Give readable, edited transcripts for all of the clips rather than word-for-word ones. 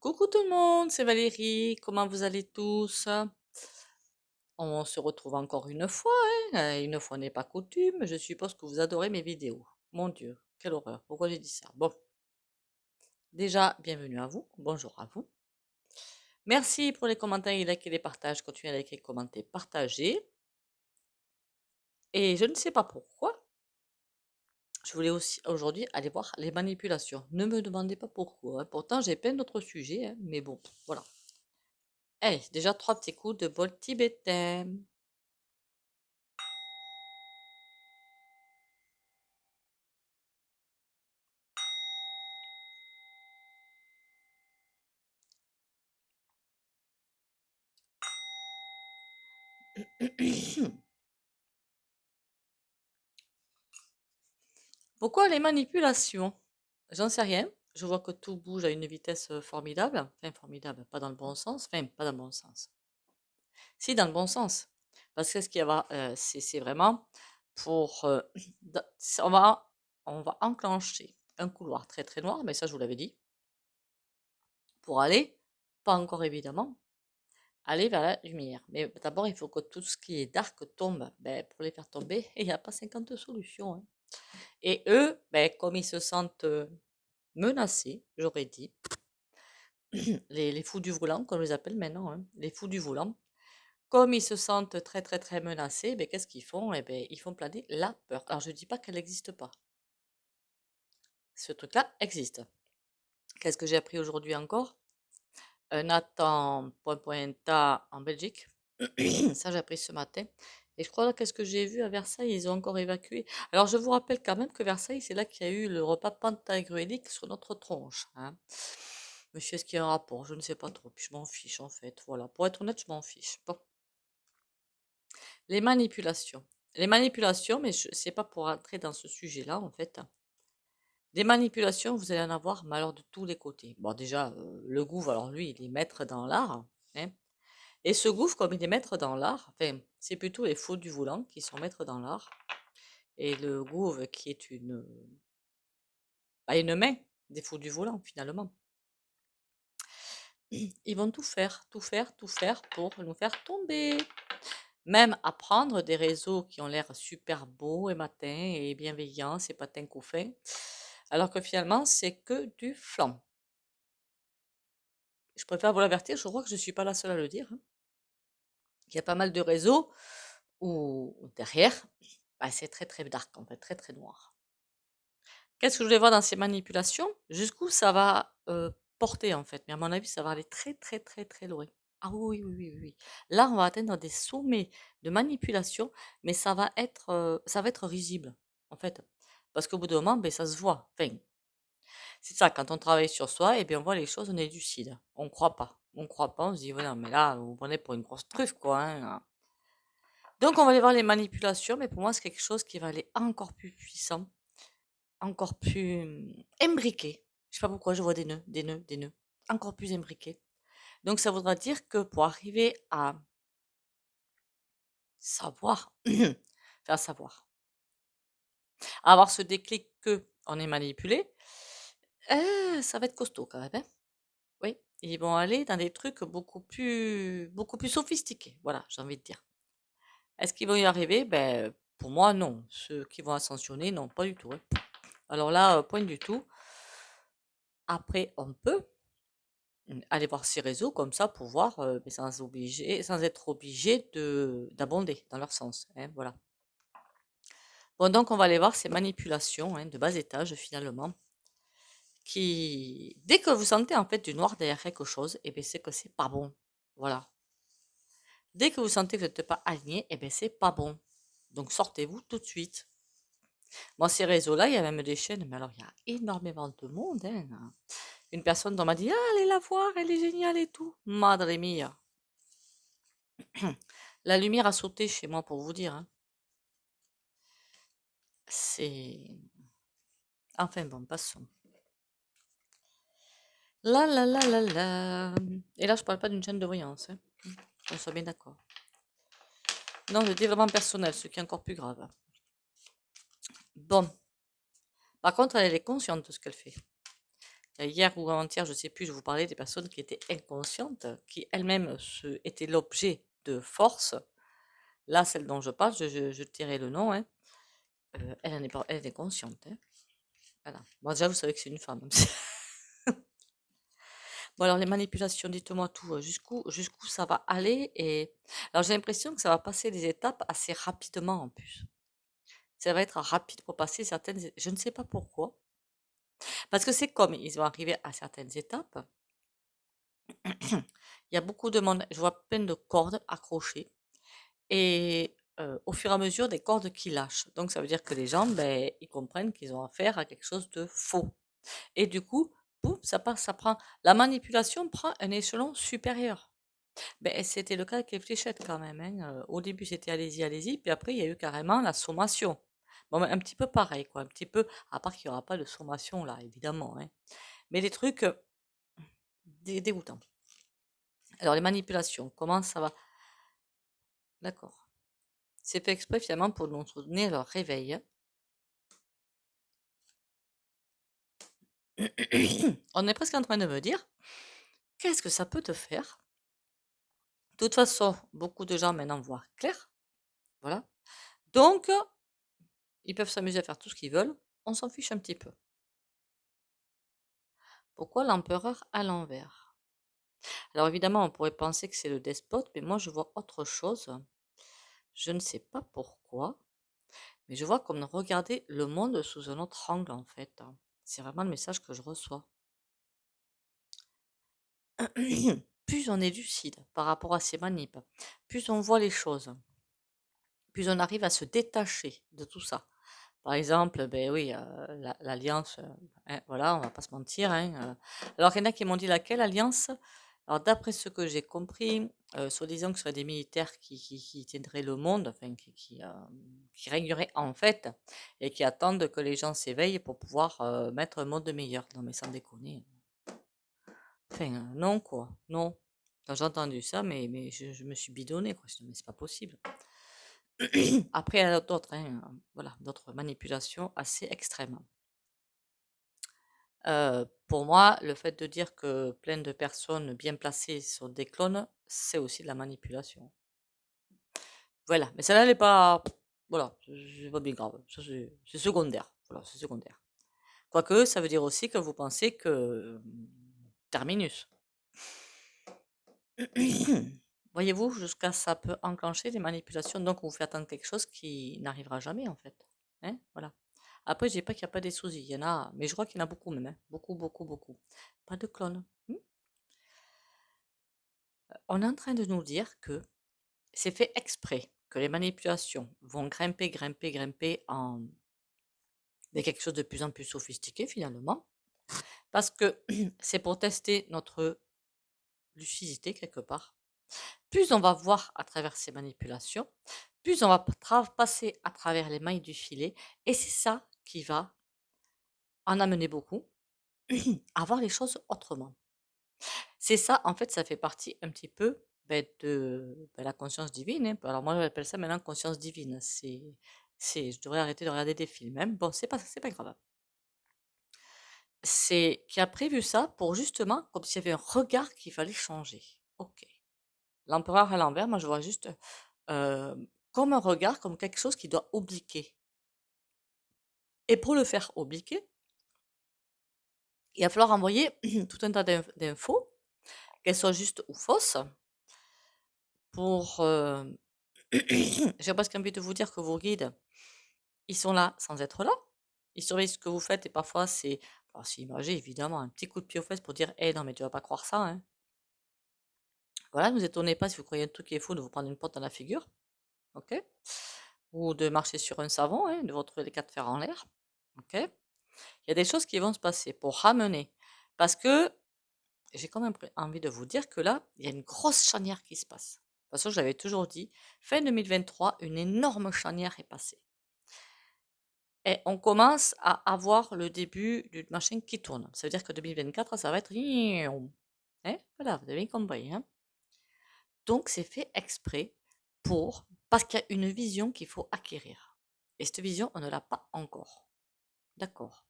Coucou tout le monde, c'est Valérie. Comment vous allez tous? On se retrouve encore une fois, hein. Une fois n'est pas coutume. Je suppose que vous adorez mes vidéos. Mon Dieu, quelle horreur. Pourquoi j'ai dit ça? Bon, déjà, bienvenue à vous. Bonjour à vous. Merci pour les commentaires, les likes et les partages. Continuez à liker, commenter, partager. Et je ne sais pas pourquoi. Je voulais aussi aujourd'hui aller voir les manipulations. Ne me demandez pas pourquoi, hein. Pourtant, j'ai plein d'autres sujets, hein, mais bon, voilà. Eh, déjà 3 petits coups de bol tibétain. Pourquoi les manipulations? J'en sais rien. Je vois que tout bouge à une vitesse formidable. Enfin, formidable, pas dans le bon sens. Enfin, pas dans le bon sens. Si, dans le bon sens. Parce que ce qui va, c'est vraiment pour... on va enclencher un couloir très très noir, mais ça je vous l'avais dit, pour aller, pas encore évidemment, aller vers la lumière. Mais d'abord, il faut que tout ce qui est dark tombe. Ben, pour les faire tomber, il n'y a pas 50 solutions, hein. Et eux, ben, comme ils se sentent menacés, j'aurais dit, les fous du volant, comme je les appelle maintenant, hein, les fous du volant, comme ils se sentent très très très menacés, ben, qu'est-ce qu'ils font? Eh ben, ils font planer la peur. Alors je ne dis pas qu'elle n'existe pas. Ce truc-là existe. Qu'est-ce que j'ai appris aujourd'hui encore? Nathan Pointa en Belgique. Ça, j'ai appris ce matin. Et je crois, qu'est-ce que j'ai vu à Versailles, ils ont encore évacué. Alors, je vous rappelle quand même que Versailles, c'est là qu'il y a eu le repas pantagruélique sur notre tronche, hein. Monsieur, est-ce qu'il y a un rapport? Je ne sais pas trop. Puis je m'en fiche, en fait. Voilà. Pour être honnête, je m'en fiche. Bon. Les manipulations. Les manipulations, mais c'est pas pour entrer dans ce sujet-là, en fait. Des manipulations, vous allez en avoir, mais alors de tous les côtés. Bon, déjà, le gouffre, alors lui, il est maître dans l'art, hein. Et ce gouffre, comme il est maître dans l'art, enfin, c'est plutôt les faux du volant qui sont maîtres dans l'art. Et le gouffre qui est une main des faux du volant, finalement. Ils vont tout faire, tout faire, tout faire pour nous faire tomber. Même apprendre des réseaux qui ont l'air super beaux et matins et bienveillants, c'est patin couffin. Alors que finalement, c'est que du flan. Je préfère vous l'avertir, je crois que je ne suis pas la seule à le dire, hein. Il y a pas mal de réseaux où derrière, bah, c'est très très dark, en fait, très très noir. Qu'est-ce que je voulais voir dans ces manipulations? Jusqu'où ça va porter, en fait. Mais à mon avis, ça va aller très très très très loin. Ah oui, oui, oui, oui, oui. Là, on va atteindre des sommets de manipulation, mais ça va être risible, en fait. Parce qu'au bout d'un moment, ben, ça se voit. Enfin, c'est ça, quand on travaille sur soi, et bien on voit les choses, on est lucide. On croit pas. On croit pas, on se dit, ouais, non, mais là, vous prenez pour une grosse truffe, quoi, hein. Donc, on va aller voir les manipulations, mais pour moi, c'est quelque chose qui va aller encore plus puissant, encore plus imbriqué. Je sais pas pourquoi, je vois des nœuds, des nœuds, des nœuds. Encore plus imbriqués. Donc, ça voudra dire que pour arriver à savoir, faire savoir, à avoir ce déclic que on est manipulé, ça va être costaud quand même, hein. Oui, ils vont aller dans des trucs beaucoup plus sophistiqués. Voilà, j'ai envie de dire. Est-ce qu'ils vont y arriver? Ben, pour moi, non. Ceux qui vont ascensionner, non, pas du tout, hein. Alors là, point du tout. Après, on peut aller voir ces réseaux comme ça pour voir, mais sans être obligé d'abonder dans leur sens, hein, voilà. Bon, donc on va aller voir ces manipulations, hein, de bas étage finalement, qui, dès que vous sentez en fait du noir derrière quelque chose, et ben c'est que c'est pas bon. Voilà. Dès que vous sentez que vous n'êtes pas aligné, et ben c'est pas bon. Donc sortez-vous tout de suite. Moi, ces réseaux-là, il y a même des chaînes, mais alors il y a énormément de monde, hein. Une personne dont m'a dit, ah, allez la voir, elle est géniale et tout. Madre mia. La lumière a sauté chez moi pour vous dire, hein. C'est... Enfin bon, passons. La la la la la. Et là, je parle pas d'une chaîne de voyance, hein. On soit bien d'accord. Non, de développement personnel, ce qui est encore plus grave. Bon. Par contre, elle est consciente de ce qu'elle fait. hier ou avant-hier, je ne sais plus, je vous parlais des personnes qui étaient inconscientes, qui elles-mêmes étaient l'objet de force. Là, celle dont je parle, je tairai le nom, hein, elle, elle est consciente. Hein. Voilà. Bon, déjà, vous savez que c'est une femme. Bon, alors les manipulations, dites-moi tout, jusqu'où ça va aller et alors j'ai l'impression que ça va passer des étapes assez rapidement en plus. Ça va être rapide pour passer certaines je ne sais pas pourquoi. Parce que c'est comme ils vont arriver à certaines étapes, il y a beaucoup de monde, je vois plein de cordes accrochées et au fur et à mesure des cordes qui lâchent. Donc ça veut dire que les gens, ben, ils comprennent qu'ils ont affaire à quelque chose de faux. Et du coup, boum, ça prend la manipulation prend un échelon supérieur. Ben, c'était le cas avec les fléchettes quand même, hein. Au début, c'était allez-y, allez-y, puis après, il y a eu carrément la sommation. Bon, ben, un petit peu pareil, quoi, un petit peu, à part qu'il n'y aura pas de sommation là, évidemment, hein. Mais des trucs dégoûtants. Alors, les manipulations, comment ça va? D'accord. C'est fait exprès finalement pour nous donner leur réveil. On est presque en train de me dire, qu'est-ce que ça peut te faire? De toute façon, beaucoup de gens maintenant voient clair. Voilà. Donc, ils peuvent s'amuser à faire tout ce qu'ils veulent. On s'en fiche un petit peu. Pourquoi l'empereur à l'envers? Alors évidemment, on pourrait penser que c'est le despote, mais moi je vois autre chose. Je ne sais pas pourquoi, mais je vois comme regarder le monde sous un autre angle en fait. C'est vraiment le message que je reçois. Plus on est lucide par rapport à ces manips, plus on voit les choses, plus on arrive à se détacher de tout ça. Par exemple, ben oui, l'alliance, hein, voilà, on va pas se mentir, hein, alors il y en a qui m'ont dit: «Laquelle alliance?» Alors d'après ce que j'ai compris, soi-disant que ce seraient des militaires qui tiendraient le monde, enfin qui régneraient en fait et qui attendent que les gens s'éveillent pour pouvoir, mettre un monde meilleur. Non mais sans déconner. Enfin, non quoi, non. Quand j'ai entendu ça, mais je me suis bidonnée quoi, je dis: «Mais c'est pas possible». Après, il y en a d'autres, hein, voilà, d'autres manipulations assez extrêmes. Pour moi, le fait de dire que plein de personnes bien placées sont des clones, c'est aussi de la manipulation. Voilà, mais celle-là, elle est pas voilà, c'est pas bien grave, ça c'est secondaire, voilà, c'est secondaire. Quoique, ça veut dire aussi que vous pensez que, terminus. Voyez-vous, jusqu'à ça peut enclencher des manipulations, donc on vous fait attendre quelque chose qui n'arrivera jamais en fait, hein, voilà. Après, je dis pas qu'il y a pas des soucis, il y en a, mais je crois qu'il y en a beaucoup même, hein, beaucoup, beaucoup, beaucoup. Pas de clones. On est en train de nous dire que c'est fait exprès, que les manipulations vont grimper, grimper, grimper en quelque chose de plus en plus sophistiqué finalement, parce que c'est pour tester notre lucidité quelque part. Plus on va voir à travers ces manipulations, plus on va passer à travers les mailles du filet, et c'est ça qui va en amener beaucoup à voir les choses autrement. C'est ça, en fait, ça fait partie un petit peu de la conscience divine. Hein. Alors moi, j'appelle ça maintenant conscience divine. Je devrais arrêter de regarder des films. Hein. Bon, c'est pas grave. C'est qui a prévu ça pour justement, comme s'il y avait un regard qu'il fallait changer. Ok. L'empereur à l'envers, moi je vois juste euh, comme un regard, comme quelque chose qui doit obliquer. Et pour le faire obliquer, il va falloir envoyer tout un tas d'infos, qu'elles soient justes ou fausses, pour j'ai presque envie de vous dire que vos guides, ils sont là sans être là. Ils surveillent ce que vous faites et parfois c'est imagé évidemment, un petit coup de pied aux fesses pour dire: «Eh non mais tu vas pas croire ça, hein». Voilà, ne vous étonnez pas si vous croyez un truc qui est fou de vous prendre une porte dans la figure, OK? Ou de marcher sur un savon, hein, de vous retrouver les 4 fers en l'air, OK? Il y a des choses qui vont se passer pour ramener parce que j'ai quand même envie de vous dire que là, il y a une grosse charnière qui se passe. De toute façon, je l'avais toujours dit, fin 2023, une énorme charnière est passée. Et on commence à avoir le début d'une machine qui tourne. Ça veut dire que 2024, ça va être... Hein, voilà, vous avez compris. Hein. Donc, c'est fait exprès parce qu'il y a une vision qu'il faut acquérir. Et cette vision, on ne l'a pas encore. D'accord.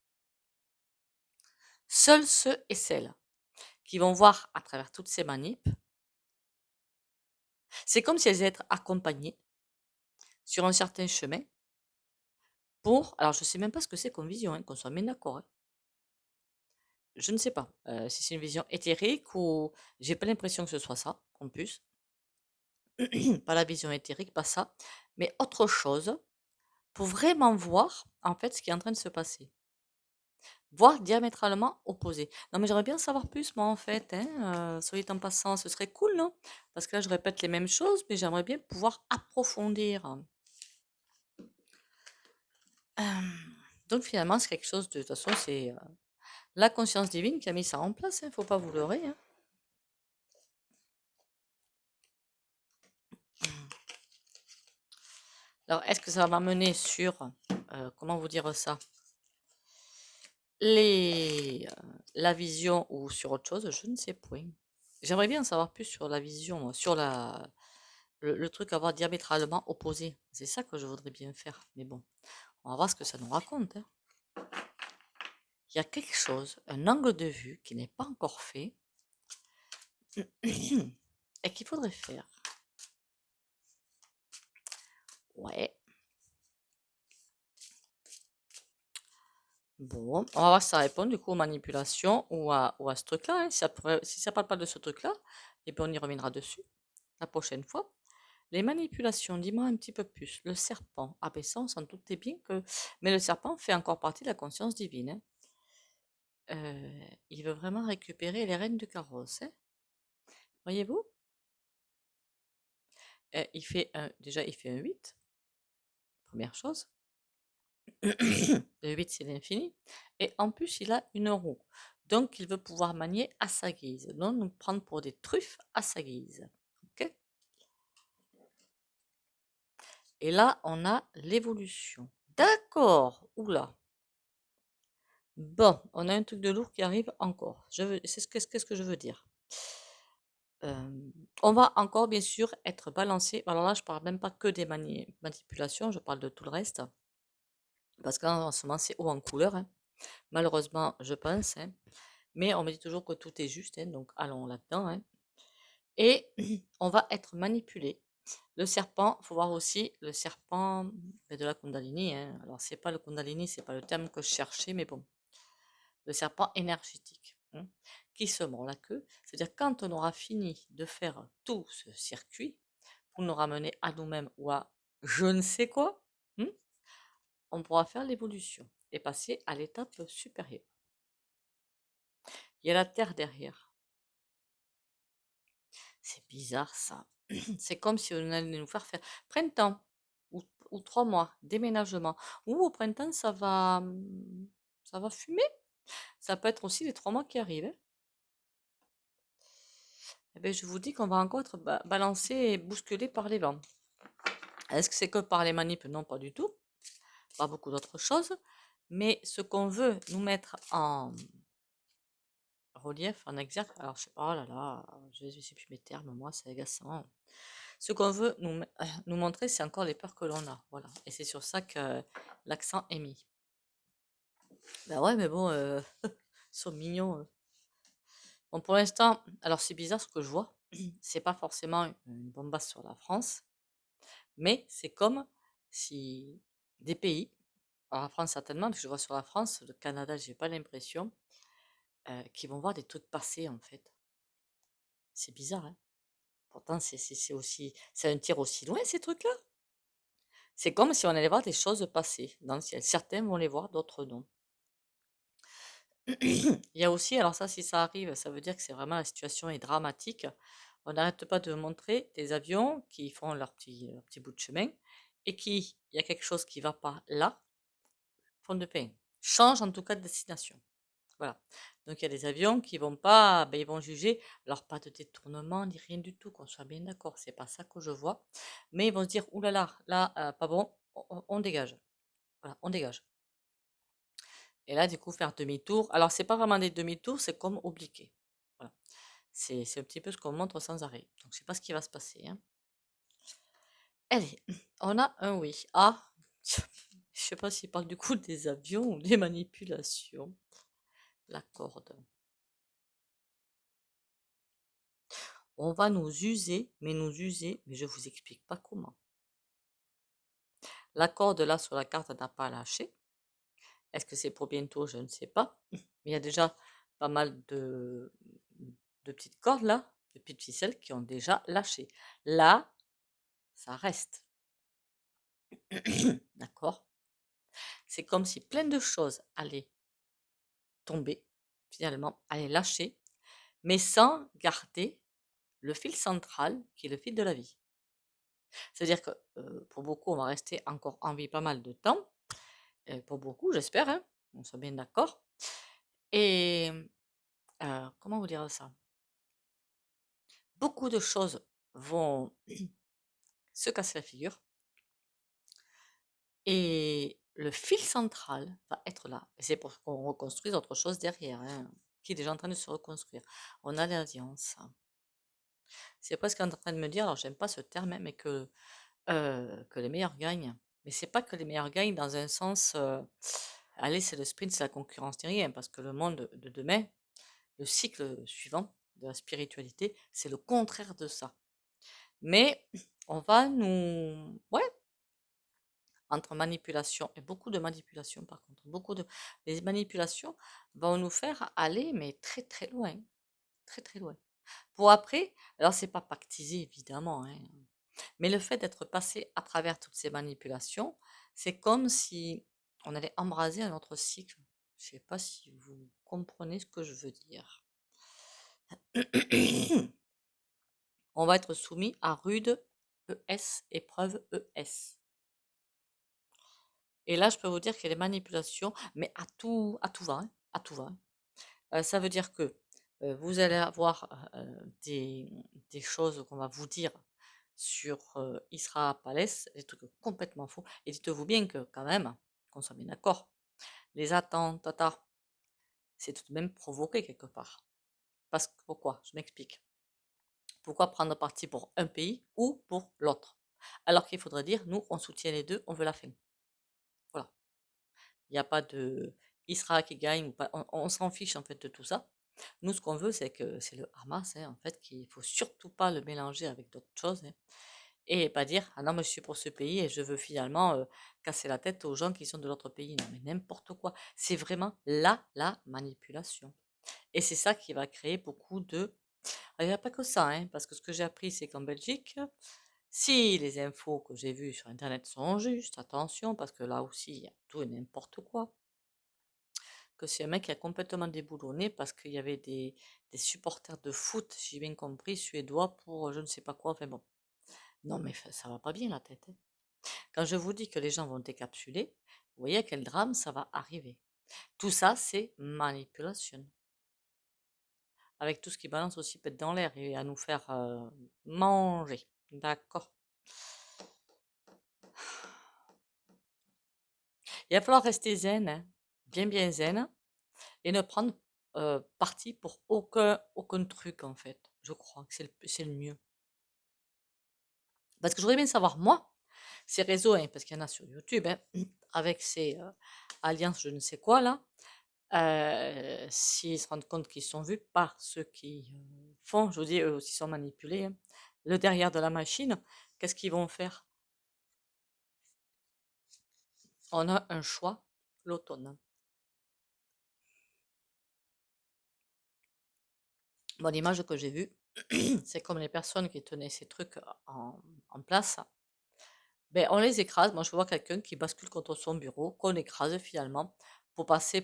Seuls ceux et celles qui vont voir à travers toutes ces manips, c'est comme si elles allaient être accompagnées sur un certain chemin pour, alors je sais même pas ce que c'est comme vision, hein, qu'on soit bien d'accord, hein. Je ne sais pas si c'est une vision éthérique ou j'ai pas l'impression que ce soit ça, en plus. Pas la vision éthérique, pas ça, mais autre chose pour vraiment voir en fait ce qui est en train de se passer. Voire diamétralement opposé. Non, mais j'aimerais bien savoir plus, moi, en fait, hein, soit dit en passant, ce serait cool, non? Parce que là, je répète les mêmes choses, mais j'aimerais bien pouvoir approfondir. Donc, finalement, c'est quelque chose de toute façon, c'est la conscience divine qui a mis ça en place, hein, faut pas vous leurrer, hein. Alors, est-ce que ça va m'amener sur, comment vous dire ça? La vision ou sur autre chose? Je ne sais point. J'aimerais bien en savoir plus sur la vision, moi, sur le truc à voir diamétralement opposé. C'est ça que je voudrais bien faire. Mais bon, on va voir ce que ça nous raconte, hein. Il y a quelque chose, un angle de vue qui n'est pas encore fait et qu'il faudrait faire. Ouais. Bon, on va voir si ça répond du coup aux manipulations ou à ce truc-là, hein. Si ça parle pas de ce truc-là, et bien on y reviendra dessus la prochaine fois. Les manipulations, dis-moi un petit peu plus. Le serpent, ah ben ça on s'en doutait bien que... Mais le serpent fait encore partie de la conscience divine, hein. Il veut vraiment récupérer les rênes du carrosse, hein. Voyez-vous? Déjà il fait un 8, première chose. Le 8 c'est l'infini. Et en plus il a une roue. Donc il veut pouvoir manier à sa guise. Non nous prendre pour des truffes à sa guise. Ok? Et là on a l'évolution. D'accord. Oula. Bon, on a un truc de lourd qui arrive encore. Qu'est-ce que je veux dire? On va encore bien sûr être balancé. Alors là, je parle même pas que des manipulations, je parle de tout le reste. Parce qu'en ce moment, c'est haut en couleur, hein. Malheureusement, je pense, hein. Mais on me dit toujours que tout est juste, hein, donc allons là-dedans, hein. Et on va être manipulé. Le serpent, faut voir aussi le serpent de la Kundalini, hein. Alors, c'est pas le Kundalini, c'est pas le terme que je cherchais, mais bon. Le serpent énergétique, hein, qui se mord la queue. C'est-à-dire quand on aura fini de faire tout ce circuit pour nous ramener à nous-mêmes ou à je ne sais quoi, hein, on pourra faire l'évolution et passer à l'étape supérieure. Il y a la terre derrière. C'est bizarre ça. C'est comme si on allait nous faire printemps ou 3 mois, déménagement. Ou au printemps, ça va fumer. Ça peut être aussi les 3 mois qui arrivent, hein. Eh ben, je vous dis qu'on va encore être balancé et bousculé par les vents. Est-ce que c'est que par les manips? Non, pas du tout. Pas beaucoup d'autres choses. Mais ce qu'on veut nous mettre en relief, en exergue, alors je sais pas, oh là là, je ne sais plus mes termes, moi, c'est agaçant. Ce qu'on veut nous montrer, c'est encore les peurs que l'on a. Voilà. Et c'est sur ça que l'accent est mis. Ben ouais, mais bon, ils sont mignons. Bon, pour l'instant, alors c'est bizarre ce que je vois. C'est pas forcément une bombasse sur la France. Mais c'est comme si des pays, alors la France certainement, parce que je vois sur la France, le Canada, j'ai pas l'impression, qui vont voir des trucs passer en fait. C'est bizarre, hein. Pourtant, c'est aussi, c'est un tir aussi loin ces trucs-là. C'est comme si on allait voir des choses passer dans le ciel. Certains vont les voir, d'autres non. Il y a aussi, alors ça, si ça arrive, ça veut dire que c'est vraiment la situation est dramatique. On n'arrête pas de montrer des avions qui font leur petit bout de chemin et il y a quelque chose qui va pas là, fond de pain. Change en tout cas de destination. Voilà. Donc il y a des avions qui vont pas, ben, ils vont juger, alors pas de détournement ni rien du tout, qu'on soit bien d'accord, c'est pas ça que je vois. Mais ils vont se dire, oulala, là, pas bon, on dégage. Voilà, on dégage. Et là, du coup, faire demi-tour. Alors, c'est pas vraiment des demi-tours, c'est comme obliquer. Voilà. C'est un petit peu ce qu'on montre sans arrêt. Donc, je sais pas ce qui va se passer, hein. Allez, on a un oui. Ah, je sais pas s'il parle du coup des avions ou des manipulations. la corde. On va nous user, mais je vous explique pas comment. La corde là sur la carte n'a pas lâché. Est-ce que c'est pour bientôt? Je ne sais pas. Mais il y a déjà pas mal de petites cordes là, de petites ficelles qui ont déjà lâché. Là, ça reste. D'accord? C'est comme si plein de choses allaient tomber, finalement, allaient lâcher, mais sans garder le fil central qui est le fil de la vie. C'est-à-dire que pour beaucoup, on va rester encore en vie pas mal de temps. Pour beaucoup, j'espère, hein, on soit bien d'accord. Et comment vous dire ça? Beaucoup de choses vont se casser la figure et le fil central va être là. Et c'est pour qu'on reconstruise autre chose derrière, hein, qui est déjà en train de se reconstruire. On a l'alliance. C'est presque en train de me dire, alors j'aime pas ce terme, hein, mais que les meilleurs gagnent. Mais c'est pas que les meilleurs gagnent dans un sens, allez, c'est le sprint, c'est la concurrence, ni rien, parce que le monde de demain, le cycle suivant de la spiritualité, c'est le contraire de ça. Mais on va nous, ouais, entre manipulation et beaucoup de manipulation par contre, les manipulations vont nous faire aller mais très très loin, très très loin. Pour après, alors c'est pas pactisé évidemment, hein, mais le fait d'être passé à travers toutes ces manipulations, c'est comme si on allait embraser un autre cycle. Je sais pas si vous comprenez ce que je veux dire. On va être soumis à rude ES, épreuve ES. Et là, je peux vous dire qu'il y a des manipulations, mais à tout va, hein, à tout va, hein. Ça veut dire que vous allez avoir des choses qu'on va vous dire sur Isra Palès, des trucs complètement faux. Et dites-vous bien que quand même, qu'on soit bien d'accord, les attentats, c'est tout de même provoqué quelque part. Parce que pourquoi? Je m'explique. Pourquoi prendre parti pour un pays ou pour l'autre? Alors qu'il faudrait dire, nous, on soutient les deux, on veut la fin. Voilà. Il n'y a pas de Israël qui gagne ou pas. On s'en fiche en fait de tout ça. Nous, ce qu'on veut, c'est que c'est le Hamas, hein, en fait, qu'il faut surtout pas le mélanger avec d'autres choses, hein, et pas dire ah non, mais je suis pour ce pays et je veux finalement casser la tête aux gens qui sont de l'autre pays. Non, mais n'importe quoi. C'est vraiment là la manipulation. Et c'est ça qui va créer beaucoup de. Il n'y a pas que ça, hein, parce que ce que j'ai appris, c'est qu'en Belgique, si les infos que j'ai vues sur Internet sont justes, attention, parce que là aussi, il y a tout et n'importe quoi, que c'est un mec qui a complètement déboulonné parce qu'il y avait des supporters de foot, si j'ai bien compris, suédois pour je ne sais pas quoi, enfin bon. Non mais ça va pas bien la tête, hein. Quand je vous dis que les gens vont décapsuler, vous voyez à quel drame ça va arriver. Tout ça, c'est manipulation. Avec tout ce qui balance aussi pète dans l'air et à nous faire manger. D'accord. Il va falloir rester zen, hein, bien bien zen, et ne prendre parti pour aucun truc en fait. Je crois que c'est le mieux. Parce que je voudrais bien savoir, moi, ces réseaux, hein, parce qu'il y en a sur YouTube, hein, avec ces alliances, je ne sais quoi là, s'ils se rendent compte qu'ils sont vus par ceux qui font, je vous dis, eux aussi sont manipulés, hein, le derrière de la machine, qu'est-ce qu'ils vont faire? On a un choix, l'automne. Bon, l'image que j'ai vue, c'est comme les personnes qui tenaient ces trucs en place. Ben, on les écrase. Moi, je vois quelqu'un qui bascule contre son bureau, qu'on écrase finalement pour passer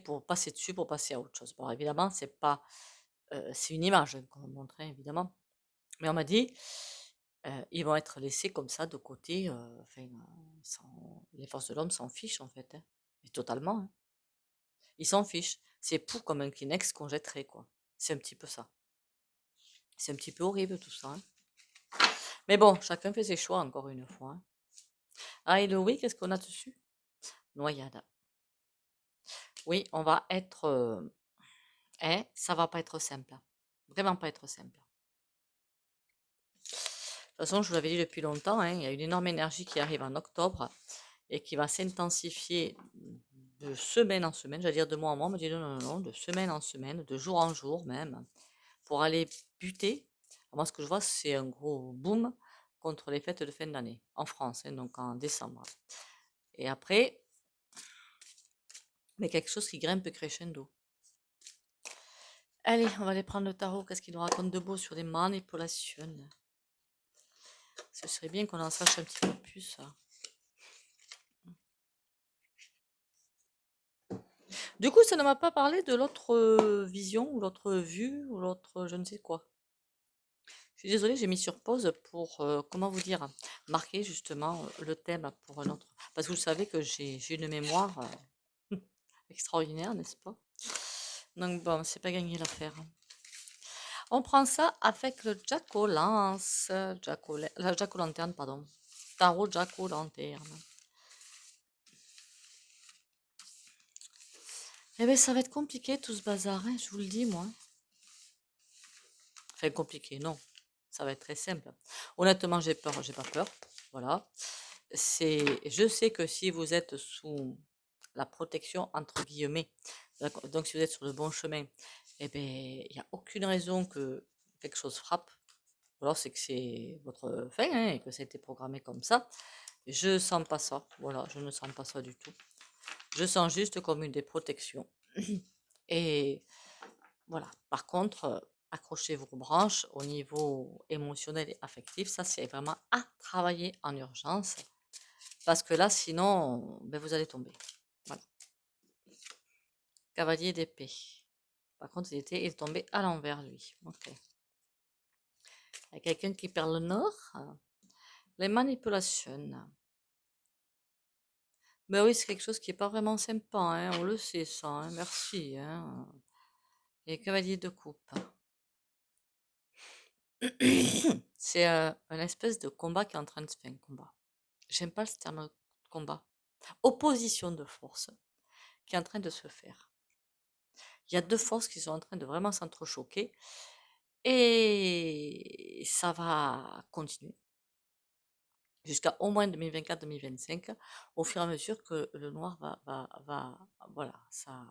dessus, pour passer à autre chose. Bon, évidemment, c'est pas, c'est une image hein, qu'on va montrer, évidemment. Mais on m'a dit, ils vont être laissés comme ça de côté. Enfin, les forces de l'homme s'en fichent en fait, hein. Mais totalement, hein. Ils s'en fichent. C'est pour comme un Kleenex qu'on jetterait, quoi. C'est un petit peu ça. C'est un petit peu horrible tout ça, hein. Mais bon, chacun fait ses choix, encore une fois, hein. Ah, et le oui, qu'est-ce qu'on a dessus? Noyade. Oui, on va être. Ça va pas être simple, hein. Vraiment pas être simple. De toute façon, je vous l'avais dit depuis longtemps, hein, il y a une énorme énergie qui arrive en octobre et qui va s'intensifier de semaine en semaine, j'allais dire de mois en mois, on me dit non, non, non, de semaine en semaine, de jour en jour même, pour aller buter. Moi, ce que je vois, c'est un gros boom contre les fêtes de fin d'année, en France, hein, donc en décembre. Et après, mais quelque chose qui grimpe crescendo. Allez, on va aller prendre le tarot. Qu'est-ce qu'il nous raconte de beau sur des manipulations? Ce serait bien qu'on en sache un petit peu plus. Du coup, ça ne m'a pas parlé de l'autre vision, ou l'autre vue, ou l'autre je ne sais quoi. Je suis désolée, j'ai mis sur pause pour, comment vous dire, marquer justement le thème pour un autre. Parce que vous savez que j'ai une mémoire extraordinaire, n'est-ce pas? Donc bon, c'est pas gagné l'affaire. On prend ça avec le Jack-o'-lance, la Jack-o'-lanterne, pardon. Tarot Jack-o'-lanterne. Eh bien, ça va être compliqué tout ce bazar, hein, je vous le dis, moi. Enfin, compliqué, non. Ça va être très simple. Honnêtement, j'ai peur, j'ai pas peur. Voilà. Je sais que si vous êtes sous la protection, entre guillemets, donc si vous êtes sur le bon chemin, eh bien, il n'y a aucune raison que quelque chose frappe. Ou alors c'est que c'est votre fin, hein, et que ça a été programmé comme ça. Je sens pas ça. Voilà, je ne sens pas ça du tout. Je sens juste comme une des protections. Et voilà. Par contre, accrochez vos branches au niveau émotionnel et affectif. Ça, c'est vraiment à travailler en urgence. Parce que là, sinon, ben, vous allez tomber. Voilà. Cavalier d'épée. Par contre, il est tombé à l'envers, lui. Ok. Il y a quelqu'un qui perd le nord. Les manipulations. Ben oui, c'est quelque chose qui n'est pas vraiment sympa, hein, on le sait ça, hein, merci. Hein. Et cavalier de coupe. C'est un espèce de combat qui est en train de se faire. Un combat. J'aime pas ce terme combat. Opposition de force qui est en train de se faire. Il y a deux forces qui sont en train de vraiment s'entrechoquer et ça va continuer jusqu'à au moins 2024-2025 au fur et à mesure que le noir voilà, ça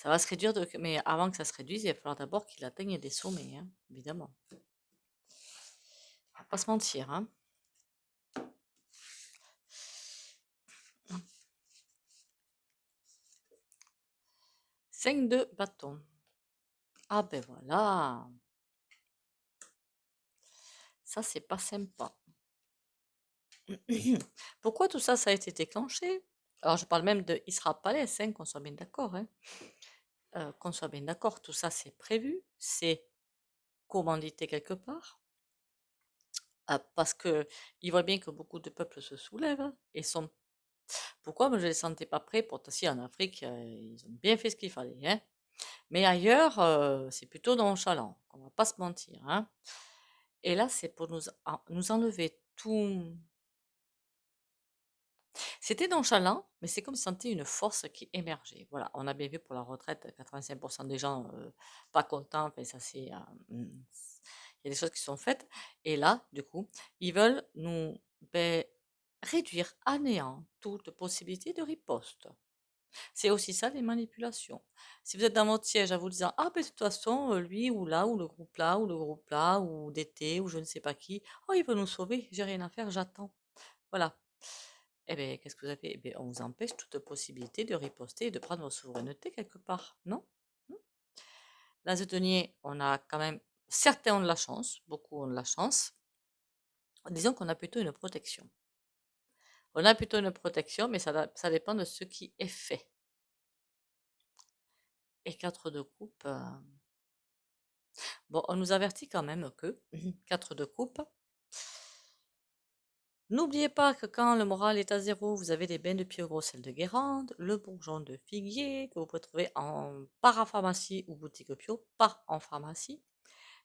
va se réduire, mais avant que ça se réduise, il va falloir d'abord qu'il atteigne des sommets, hein, évidemment. On va pas se mentir, hein. 5 de bâton. Ah ben voilà. Ça, c'est pas sympa. Pourquoi tout ça, ça a été déclenché? Alors, je parle même de Isra Palès, hein, qu'on soit bien d'accord. Hein. Qu'on soit bien d'accord, tout ça, c'est prévu, c'est commandité quelque part. Parce que il voit bien que beaucoup de peuples se soulèvent et sont. Pourquoi? Moi, je ne les sentais pas prêts. Pourtant, si en Afrique, ils ont bien fait ce qu'il fallait. Hein. Mais ailleurs, c'est plutôt nonchalant. On va pas se mentir. Hein. Et là, c'est pour nous enlever tout. C'était nonchalant, mais c'est comme si on sentait une force qui émergeait. Voilà, on a bien vu pour la retraite, 85% des gens pas contents. Enfin, ça, il y a des choses qui sont faites. Et là, du coup, ils veulent nous ben, réduire à néant toute possibilité de riposte. C'est aussi ça, les manipulations. Si vous êtes dans votre siège à vous disant, ah ben de toute façon, lui ou là, ou le groupe là, ou le groupe là, ou d'été, ou je ne sais pas qui, oh, il veut nous sauver, j'ai rien à faire, j'attends. Voilà. Eh bien, qu'est-ce que vous avez? Eh bien, on vous empêche toute possibilité de riposter et de prendre votre souveraineté quelque part, non? Hmm. Là, ce denier, on a quand même, certains ont de la chance, beaucoup ont de la chance. Disons qu'on a plutôt une protection. On a plutôt une protection, mais ça dépend de ce qui est fait. Et 4 de coupe, bon, on nous avertit quand même que 4 de coupe. N'oubliez pas que quand le moral est à zéro, vous avez des bains de pied au gros sel de Guérande, le bourgeon de figuier que vous pouvez trouver en parapharmacie ou boutique bio, pas en pharmacie.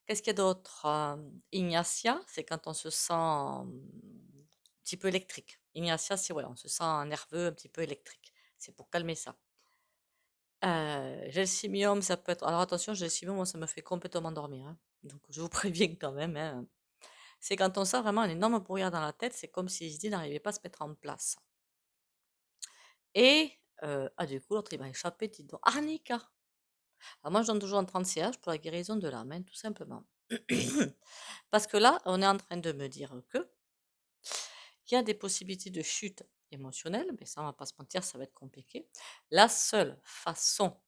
Qu'est-ce qu'il y a d'autre? Ignacia, c'est quand on se sent un petit peu électrique. Ignacia, c'est ouais, on se sent nerveux, un petit peu électrique. C'est pour calmer ça. Gelsimium, ça peut être. Alors attention, gelsimium, moi, ça me fait complètement dormir. Hein. Donc je vous préviens quand même. Hein. C'est quand on sent vraiment un énorme brouillard dans la tête, c'est comme si les idées n'arrivaient pas à se mettre en place. Et Du coup, l'autre, il m'a échappé, dis donc. Arnica! Alors moi, je donne toujours un 30 CH pour la guérison de l'âme, hein, tout simplement. Parce que là, on est en train de me dire que il y a des possibilités de chute émotionnelle, mais ça, on va pas se mentir, ça va être compliqué. La seule façon,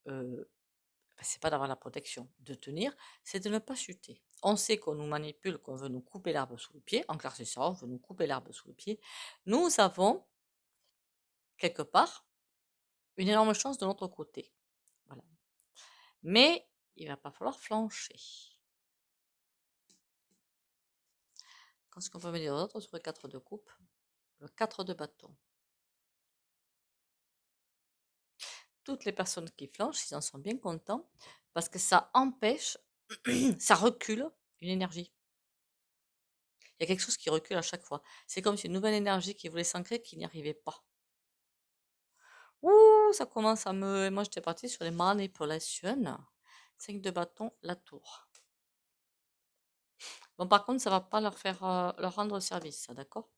c'est pas d'avoir la protection, de tenir, c'est de ne pas chuter. On sait qu'on nous manipule, qu'on veut nous couper l'herbe sous le pied. En clair, c'est ça, on veut nous couper l'herbe sous le pied. Nous avons, quelque part, une énorme chance de notre côté. Voilà. Mais il va pas falloir flancher. Qu'est-ce qu'on peut me dire d'autre sur le 4 de coupe? Le 4 de bâton. Toutes les personnes qui flanchent, ils en sont bien contents parce que ça empêche, ça recule une énergie. Il y a quelque chose qui recule à chaque fois. C'est comme si une nouvelle énergie qui voulait s'ancrer qui n'y arrivait pas. Ouh, ça commence à me... Moi, j'étais partie sur les manipulations. 5 de bâton, la tour. Bon, par contre, ça va pas leur faire leur rendre service, ça, d'accord?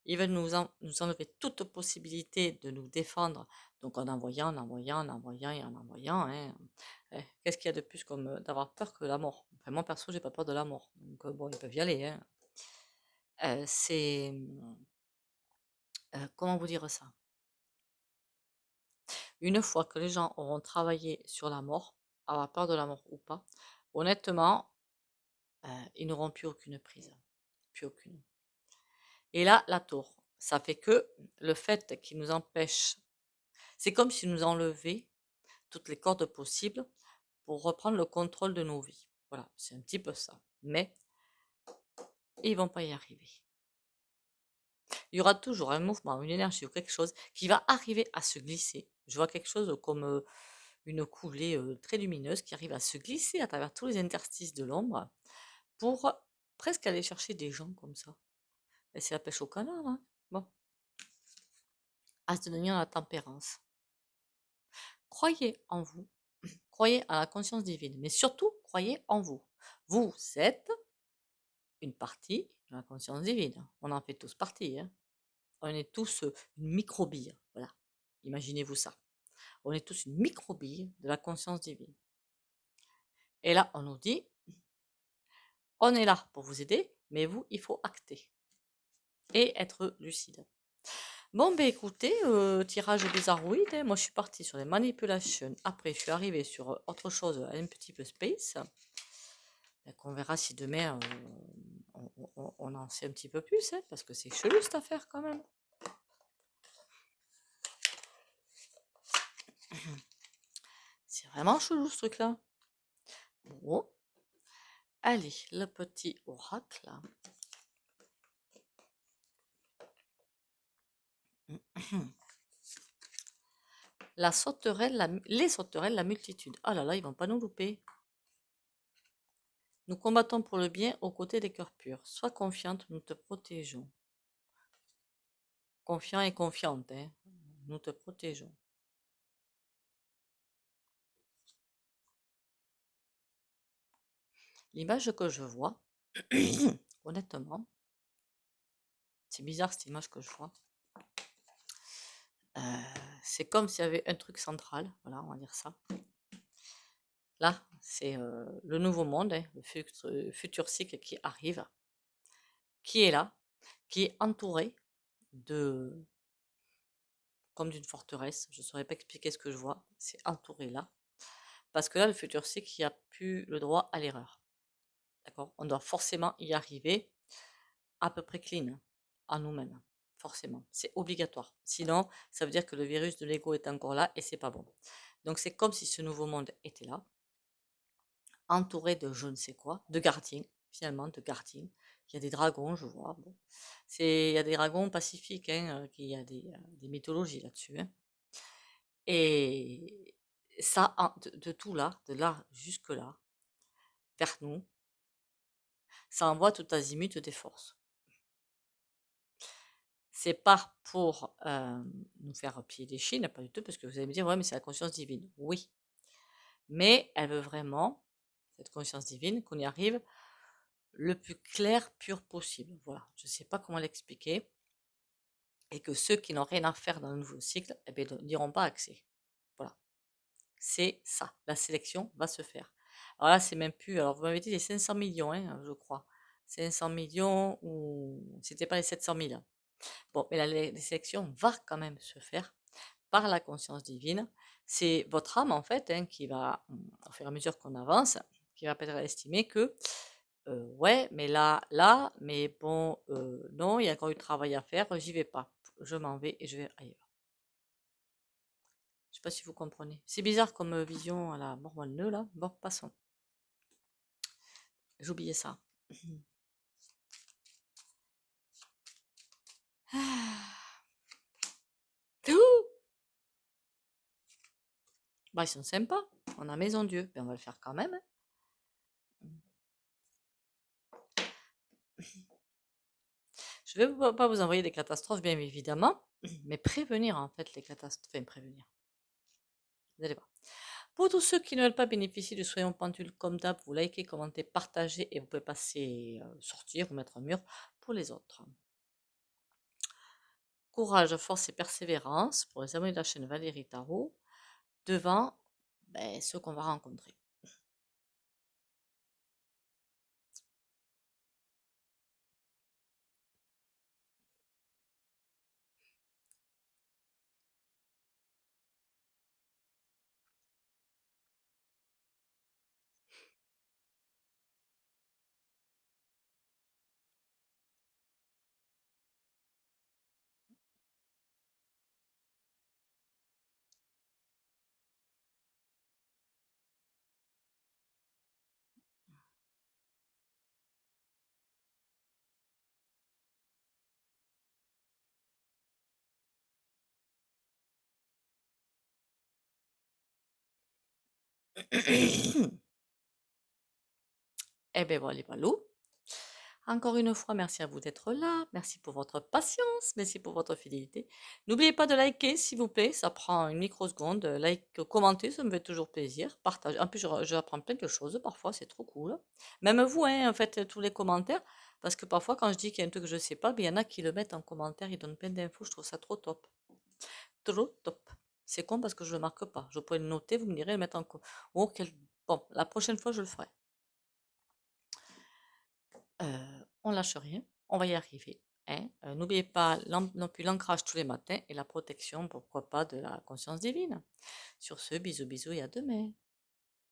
Ils veulent nous enlever toute possibilité de nous défendre. Donc, en envoyant, en envoyant, en envoyant et en envoyant. Hein. Qu'est-ce qu'il y a de plus comme d'avoir peur que la mort? Enfin, moi, perso, j'ai pas peur de la mort. Donc, bon, ils peuvent y aller. Hein. C'est... comment vous dire ça? Une fois que les gens auront travaillé sur la mort, avoir peur de la mort ou pas, honnêtement, ils n'auront plus aucune prise. Plus aucune. Et là, la tour. Ça fait que le fait qu'ils nous empêchent, c'est comme s'ils nous enlevaient toutes les cordes possibles pour reprendre le contrôle de nos vies. Voilà, c'est un petit peu ça. Mais ils vont pas y arriver. Il y aura toujours un mouvement, une énergie ou quelque chose qui va arriver à se glisser. Je vois quelque chose comme une coulée très lumineuse qui arrive à se glisser à travers tous les interstices de l'ombre pour presque aller chercher des gens comme ça. Et c'est la pêche au canard, hein. Bon. À se donner la tempérance. Croyez en vous, croyez à la conscience divine, mais surtout croyez en vous. Vous êtes une partie de la conscience divine. On en fait tous partie. Hein. On est tous une microbille. Voilà. Imaginez-vous ça. On est tous une microbille de la conscience divine. Et là, on nous dit, on est là pour vous aider, mais vous, il faut acter et être lucide. Bon, ben écoutez, tirage bizarroïde. Hein. Moi, je suis partie sur les manipulations. Après, je suis arrivée sur autre chose, un petit peu space. Donc, on verra si demain, on en sait un petit peu plus, hein, parce que c'est chelou cette affaire quand même. C'est vraiment chelou ce truc-là. Bon. Allez, le petit oracle. La sauterelle, les sauterelles, la multitude. Oh là là, ils vont pas nous louper. Nous combattons pour le bien aux côtés des cœurs purs. Sois confiante, nous te protégeons. Confiant et confiante, hein. Nous te protégeons. L'image que je vois, honnêtement, c'est bizarre cette image que je vois. C'est comme s'il y avait un truc central, voilà, on va dire ça. Là, c'est le nouveau monde, hein, le futur cycle qui arrive, qui est là, qui est entouré de, comme d'une forteresse. Je ne saurais pas expliquer ce que je vois. C'est entouré là. Parce que là, le futur cycle, il n'y a plus le droit à l'erreur. D'accord? On doit forcément y arriver à peu près clean en nous-mêmes. Forcément. C'est obligatoire. Sinon, ça veut dire que le virus de l'ego est encore là et c'est pas bon. Donc, c'est comme si ce nouveau monde était là, entouré de je ne sais quoi, de gardiens, finalement, de gardiens. Il y a des dragons, je vois. Bon. Il y a des dragons pacifiques, hein, il y a des mythologies là-dessus. Hein. Et ça, de tout là, de là jusque là, vers nous, ça envoie tout azimut des forces. C'est pas pour nous faire pied des chines, pas du tout, parce que vous allez me dire, ouais, mais c'est la conscience divine. Oui. Mais elle veut vraiment, cette conscience divine, qu'on y arrive le plus clair, pur possible. Voilà. Je ne sais pas comment l'expliquer. et que ceux qui n'ont rien à faire dans le nouveau cycle, eh bien, n'iront pas accès. Voilà, c'est ça. La sélection va se faire. Alors là, c'est même plus. Alors, vous m'avez dit les 500 millions, hein, je crois. 500 millions ou c'était pas les 700 000. Bon, mais la sélection va quand même se faire par la conscience divine. C'est votre âme, en fait, hein, qui va, au fur et à mesure qu'on avance, qui va peut-être estimer que, ouais, mais là, mais bon, non, il y a encore du travail à faire, j'y vais pas. Je m'en vais et je vais ailleurs. Je sais pas si vous comprenez. C'est bizarre comme vision à la mormone nœud, là. Bon, passons. J'oubliais ça. Bah, ils sont sympas. On a Maison Dieu. Ben, on va le faire quand même, hein. Je ne vais pas vous envoyer des catastrophes, bien évidemment, mais prévenir en fait les catastrophes. Enfin, prévenir. Vous allez voir. Pour tous ceux qui ne veulent pas bénéficier du Soyons Pendule comme d'hab, vous likez, commentez, partagez et vous pouvez passer, sortir ou mettre un mur pour les autres. Courage, force et persévérance pour les amis de la chaîne Valérie Tarot devant ceux qu'on va rencontrer. Eh bien voilà les balous. Encore une fois, merci à vous d'être là. Merci pour votre patience. Merci pour votre fidélité. N'oubliez pas de liker, s'il vous plaît. Ça prend une microseconde. Like, commenter, ça me fait toujours plaisir. Partage. En plus, j'apprends plein de choses. Parfois, c'est trop cool. Même vous, hein, faites tous les commentaires. Parce que parfois, quand je dis qu'il y a un truc que je ne sais pas, il y en a qui le mettent en commentaire. Ils donnent plein d'infos. Je trouve ça trop top. Trop top. C'est con parce que je ne le marque pas. Je pourrais le noter. Vous me direz le mettre en... Oh, bon, la prochaine fois, je le ferai. On lâche rien, on va y arriver, hein. N'oubliez pas non plus l'ancrage tous les matins et la protection, pourquoi pas, de la conscience divine. Sur ce, bisous bisous et à demain.